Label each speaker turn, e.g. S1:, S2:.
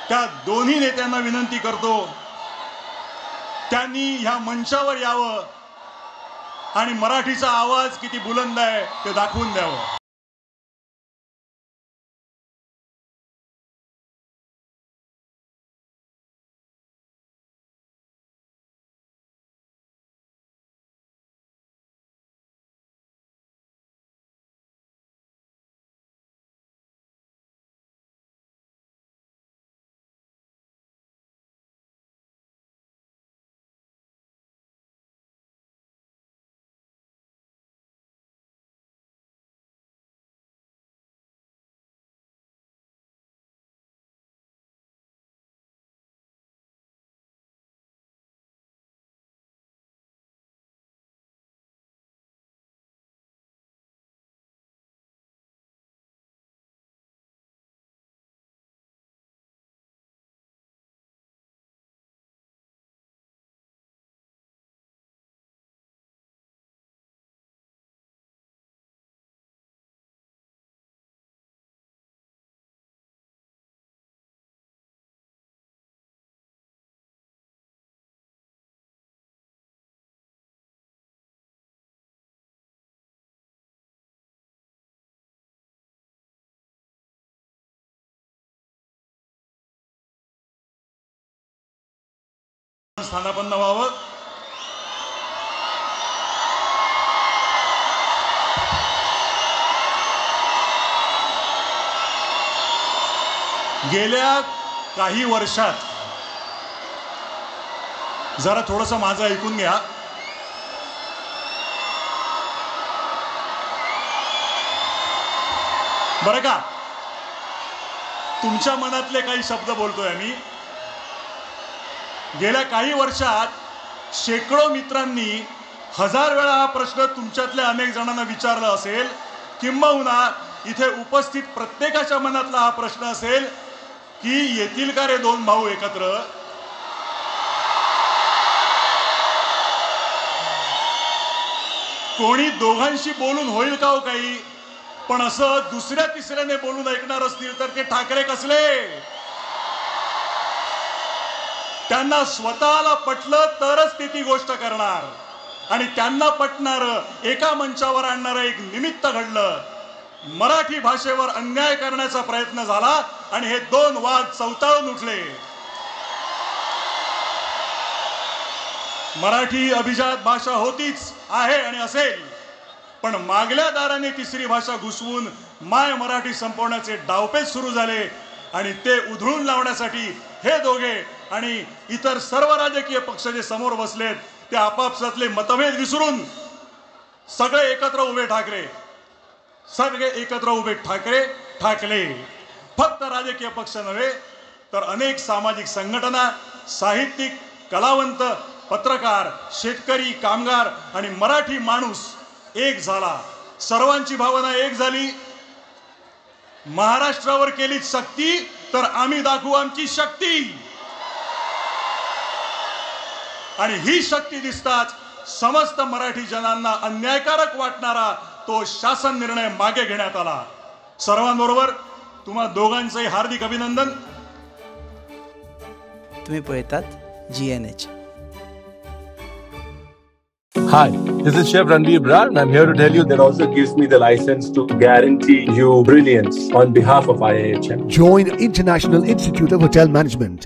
S1: त्या दोन्ही नेत्यांना विनंती करतो, त्यांनी ह्या मंचावर यावं आणि मराठीचा आवाज किती बुलंद आहे ते दाखवून द्यावं. स्थानापन्न व्हावं. गेल्या काही वर्षात जरा थोडंसं माझं ऐकून घ्या. बरं का, तुमच्या मनातले काही शब्द बोलतोय मी. गेल्या काही वर्षात शेकडो मित्रांनी हजार वेळा हा प्रश्न तुमच्यातल्या अनेक जणांना विचारला असेल, किंबहुना इथे उपस्थित प्रत्येकाच्या मनातला हा प्रश्न असेल की येतील का रे दोन भाऊ एकत्र. कोणी दोघांशी बोलून होईल का हो काही, पण असं दुसऱ्या तिसऱ्याने बोलून ऐकणार असतील तर ते ठाकरे कसले. त्यांना स्वतःला पटलं तरच ते ती गोष्ट करणार, आणि त्यांना पटणारं एका मंचावर आणणारं एक निमित्त घडलं. मराठी भाषेवर अन्याय करण्याचा प्रयत्न झाला आणि हे दोन वाद चवताळून उठले. मराठी अभिजात भाषा होतीच, आहे आणि असेल, पण मागल्या दाराने तिसरी भाषा घुसवून माय मराठी संपवण्याचे डावपेच सुरू झाले, आणि ते उधळून लावण्यासाठी हे दोघे आणि इतर सर्व राजकीय पक्ष जे समोर बसलेत ते आपापसातले मतभेद विसरून सगळे एकत्र उभे ठाकरे, सगळे एकत्र उभे ठाकरे ठाकले. फक्त राजकीय पक्ष नव्हे तर अनेक सामाजिक संघटना, साहित्यिक, कलावंत, पत्रकार, शेतकरी, कामगार आणि मराठी माणूस एक झाला. सर्वांची भावना एक झाली. महाराष्ट्रावर केली सक्ती तर आम्ही दाखवू आमची शक्ती, आणि ही शक्ती दिसताच समस्त मराठी जनांना अन्यायकारक वाटणारा तो शासन निर्णय मागे घेण्यात आला. सर्वांबरोबर तुम्हा दोघांचंही हार्दिक अभिनंदन.
S2: तुम्ही पळतात GNH.
S3: Hi, this is Chef Ranveer Brar, and I'm here to tell you that also gives me the license to guarantee you brilliance on behalf of IIHM.
S4: Join International Institute of Hotel Management.